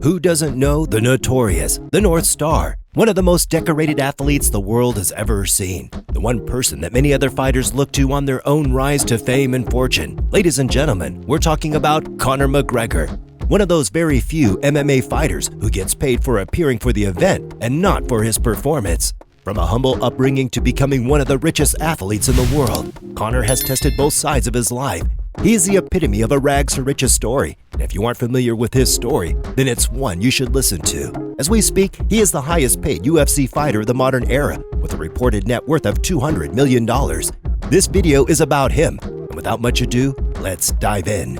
Who doesn't know the notorious, the North Star, one of the most decorated athletes the world has ever seen, the one person that many other fighters look to on their own rise to fame and fortune. Ladies and gentlemen, we're talking about Conor McGregor, one of those very few MMA fighters who gets paid for appearing for the event and not for his performance. From a humble upbringing to becoming one of the richest athletes in the world, Conor has tested both sides of his life. He is the epitome of a rags to riches story, and if you aren't familiar with his story, then it's one you should listen to. As we speak, he is the highest paid UFC fighter of the modern era, with a reported net worth of $200 million. This video is about him, and without much ado, let's dive in.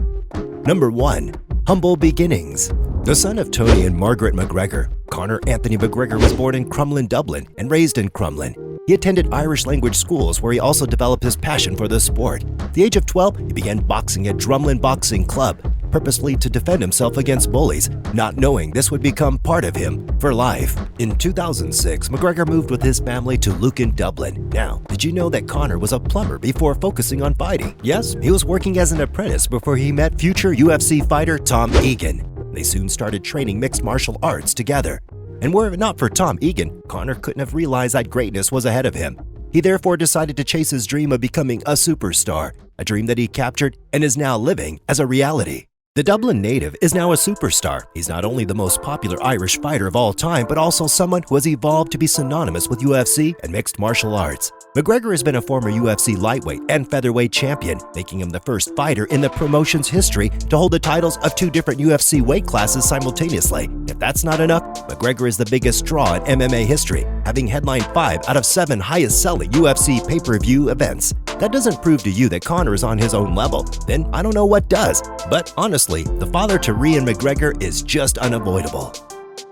Number 1. Humble beginnings. The son of Tony and Margaret McGregor, Conor Anthony McGregor was born in Crumlin, Dublin, and raised in Crumlin. He attended Irish language schools where he also developed his passion for the sport. At the age of 12, he began boxing at Drumlin Boxing Club, purposely to defend himself against bullies, not knowing this would become part of him for life. In 2006, McGregor moved with his family to Lucan, Dublin. Now, did you know that Conor was a plumber before focusing on fighting? Yes, he was working as an apprentice before he met future UFC fighter Tom Egan. They soon started training mixed martial arts together. And were it not for Tom Egan, Conor couldn't have realized that greatness was ahead of him. He therefore decided to chase his dream of becoming a superstar, a dream that he captured and is now living as a reality. The Dublin native is now a superstar. He's not only the most popular Irish fighter of all time, but also someone who has evolved to be synonymous with UFC and mixed martial arts. McGregor has been a former UFC lightweight and featherweight champion, making him the first fighter in the promotion's history to hold the titles of 2 different UFC weight classes simultaneously. If that's not enough, McGregor is the biggest draw in MMA history, having headlined 5 out of 7 highest-selling UFC pay-per-view events. That doesn't prove to you that Conor is on his own level, then I don't know what does. But honestly, the father to Ryan McGregor is just unavoidable.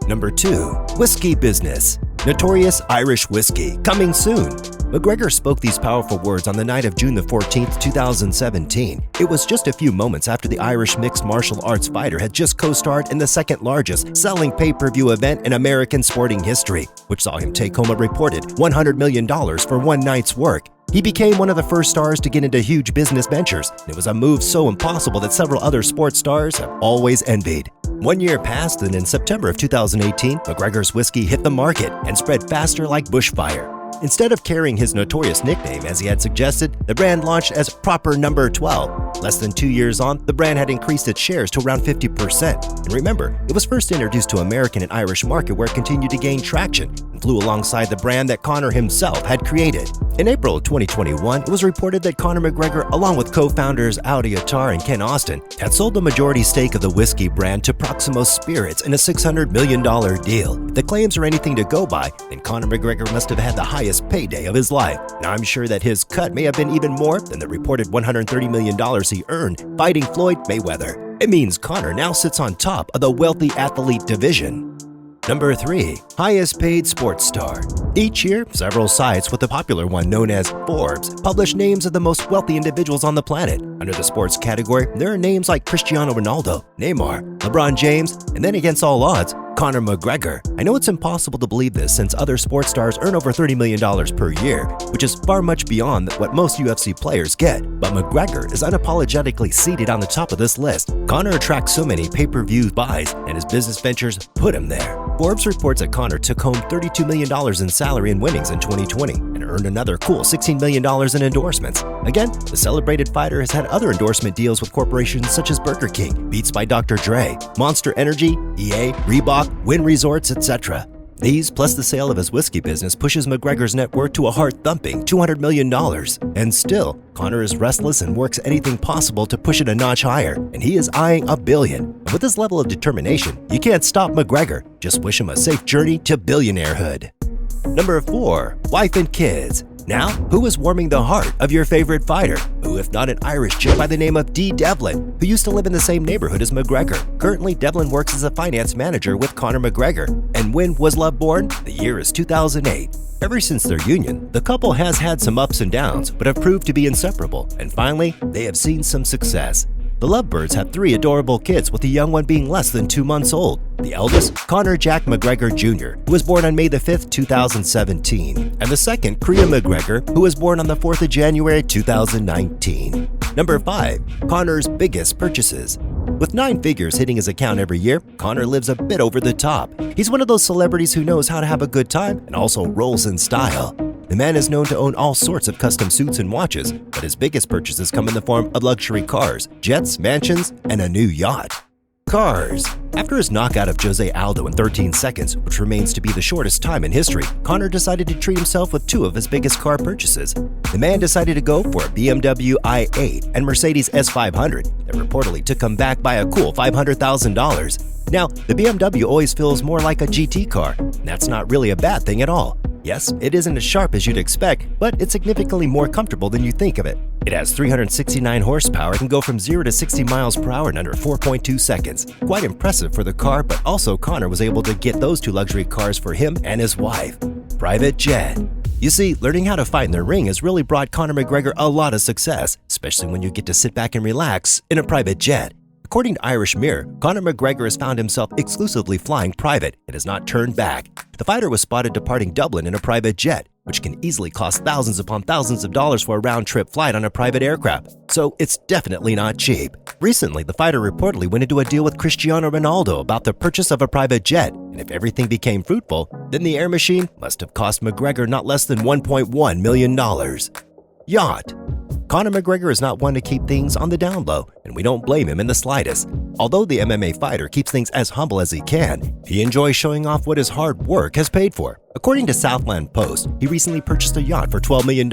Number 2. Whiskey business. Notorious Irish whiskey, coming soon. McGregor spoke these powerful words on the night of June 14, 2017. It was just a few moments after the Irish mixed martial arts fighter had just co-starred in the second largest selling pay-per-view event in American sporting history, which saw him take home a reported $100 million for one night's work. He became one of the first stars to get into huge business ventures, and it was a move so impossible that several other sports stars have always envied. 1 year passed, and in September of 2018, McGregor's whiskey hit the market and spread faster like bushfire. Instead of carrying his notorious nickname as he had suggested, the brand launched as Proper Number 12. Less than 2 years on, the brand had increased its shares to around 50%. And remember, it was first introduced to American and Irish market where it continued to gain traction and flew alongside the brand that Conor himself had created. In April of 2021, it was reported that Conor McGregor, along with co-founders Audi Attar and Ken Austin, had sold the majority stake of the whiskey brand to Proximo Spirits in a $600 million deal. If the claims are anything to go by, then Conor McGregor must have had the highest payday of his life. Now I'm sure that his cut may have been even more than the reported $130 million he earned fighting Floyd Mayweather. It means Conor now sits on top of the wealthy athlete division. Number 3. Highest paid sports star. Each year, several sites, with the popular one known as Forbes, publish names of the most wealthy individuals on the planet. Under the sports category, there are names like Cristiano Ronaldo, Neymar, LeBron James, and then against all odds, Conor McGregor. I know it's impossible to believe this since other sports stars earn over $30 million per year, which is far much beyond what most UFC players get. But McGregor is unapologetically seated on the top of this list. Conor attracts so many pay-per-view buys, and his business ventures put him there. Forbes reports that Conor took home $32 million in salary and winnings in 2020 and earned another cool $16 million in endorsements. Again, the celebrated fighter has had other endorsement deals with corporations such as Burger King, Beats by Dr. Dre, Monster Energy, EA, Reebok, Wynn Resorts, etc. These, plus the sale of his whiskey business, pushes McGregor's net worth to a heart-thumping $200 million. And still, Conor is restless and works anything possible to push it a notch higher, and he is eyeing $1 billion. And with this level of determination, you can't stop McGregor. Just wish him a safe journey to billionairehood. Number 4. Wife and kids. Now, who is warming the heart of your favorite fighter? Who, if not an Irish chick by the name of Dee Devlin, who used to live in the same neighborhood as McGregor? Currently, Devlin works as a finance manager with Conor McGregor. And when was love born? The year is 2008. Ever since their union, the couple has had some ups and downs, but have proved to be inseparable. And finally, they have seen some success. The Lovebirds have 3 adorable kids, with the young one being less than 2 months old. The eldest, Conor Jack McGregor Jr., who was born on May the 5th, 2017. And the second, Kriya McGregor, who was born on the 4th of January, 2019. Number 5. Conor's biggest purchases. With 9 figures hitting his account every year, Conor lives a bit over the top. He's one of those celebrities who knows how to have a good time and also rolls in style. The man is known to own all sorts of custom suits and watches, but his biggest purchases come in the form of luxury cars, jets, mansions, and a new yacht. Cars. After his knockout of Jose Aldo in 13 seconds, which remains to be the shortest time in history, Conor decided to treat himself with 2 of his biggest car purchases. The man decided to go for a BMW i8 and Mercedes S500 that reportedly took him back by a cool $500,000. Now, the BMW always feels more like a GT car, and that's not really a bad thing at all. Yes, it isn't as sharp as you'd expect, but it's significantly more comfortable than you think of it. It has 369 horsepower and can go from 0 to 60 miles per hour in under 4.2 seconds. Quite impressive for the car, but also Conor was able to get those 2 luxury cars for him and his wife. Private jet. You see, learning how to fight in the ring has really brought Conor McGregor a lot of success, especially when you get to sit back and relax in a private jet. According to Irish Mirror, Conor McGregor has found himself exclusively flying private and has not turned back. The fighter was spotted departing Dublin in a private jet, which can easily cost thousands upon thousands of dollars for a round-trip flight on a private aircraft, so it's definitely not cheap. Recently, the fighter reportedly went into a deal with Cristiano Ronaldo about the purchase of a private jet, and if everything became fruitful, then the air machine must have cost McGregor not less than $1.1 million. Yacht. Conor McGregor is not one to keep things on the down low, and we don't blame him in the slightest. Although the MMA fighter keeps things as humble as he can, he enjoys showing off what his hard work has paid for. According to Southland Post, he recently purchased a yacht for $12 million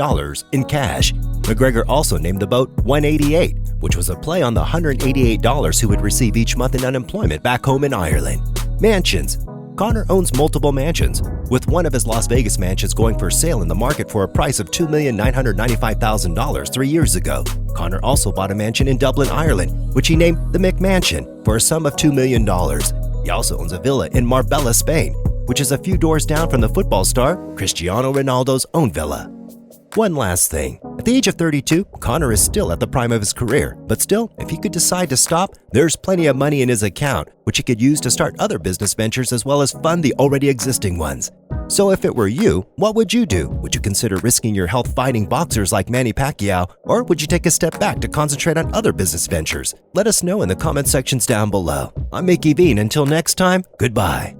in cash. McGregor also named the boat 188, which was a play on the $188 he would receive each month in unemployment back home in Ireland. Mansions. Conor owns multiple mansions, with one of his Las Vegas mansions going for sale in the market for a price of $2,995,000 3 years ago. Conor also bought a mansion in Dublin, Ireland, which he named the McMansion, for a sum of $2 million. He also owns a villa in Marbella, Spain, which is a few doors down from the football star Cristiano Ronaldo's own villa. One last thing. At the age of 32, Conor is still at the prime of his career, but still, if he could decide to stop, there's plenty of money in his account, which he could use to start other business ventures as well as fund the already existing ones. So if it were you, what would you do? Would you consider risking your health fighting boxers like Manny Pacquiao, or would you take a step back to concentrate on other business ventures? Let us know in the comment sections down below. I'm Mickey Bean. Until next time, goodbye.